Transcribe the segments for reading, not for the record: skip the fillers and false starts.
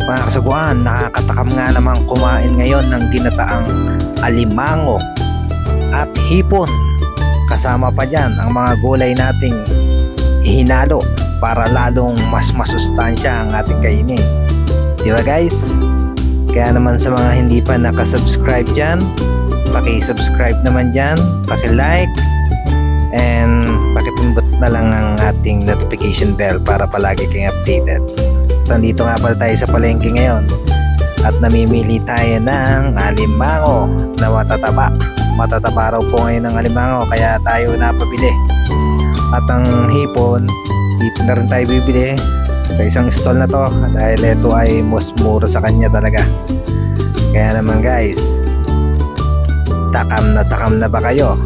Mga kasagwan, nakakatakam nga namang kumain ngayon ng ginataang alimango at hipon. Kasama pa dyan ang mga gulay nating ihinalo para lalong mas masustansya ang ating kainin. Di ba guys? Kaya naman sa mga hindi pa nakasubscribe dyan, paki-subscribe naman dyan, paki-like, and pakipindot na lang ang ating notification bell para palagi kayong updated. Nandito nga pala tayo sa palengke ngayon at namimili tayo ng alimango na matataba. Matataba raw po ngayon ng alimango kaya tayo napabili. At ang hipon, dito na rin tayo bibili sa isang stall na to dahil ito ay mas mura sa kanya talaga. Kaya naman guys, takam na ba kayo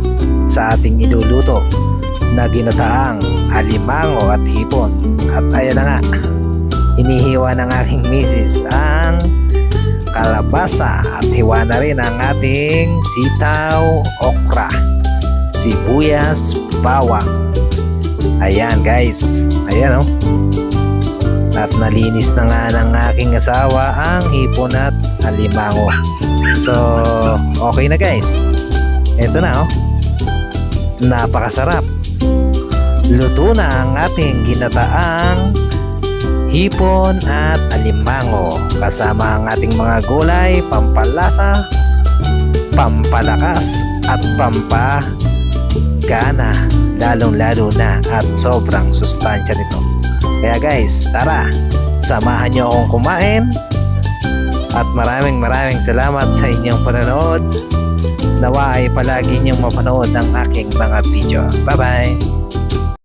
sa ating iluluto na ginataang alimango at hipon? At ayan na nga, inihiwa ng aking misis ang kalabasa at hiwa na rin ang ating sitaw, okra, sibuyas, bawang. Ayan guys, ayan at nalinis na nga ng aking asawa ang hipon at alimango. So okay na guys, eto na napakasarap. Luto na ang ating ginataang hipon at alimango kasama ang ating mga gulay, pampalasa, pampalakas at pampagana, lalong lalo na at sobrang sustansya nito. Kaya guys, tara, samahan nyo akong kumain at maraming salamat sa inyong panonood. Nawa ay palagi nyong mapanood ang aking mga video. Bye bye!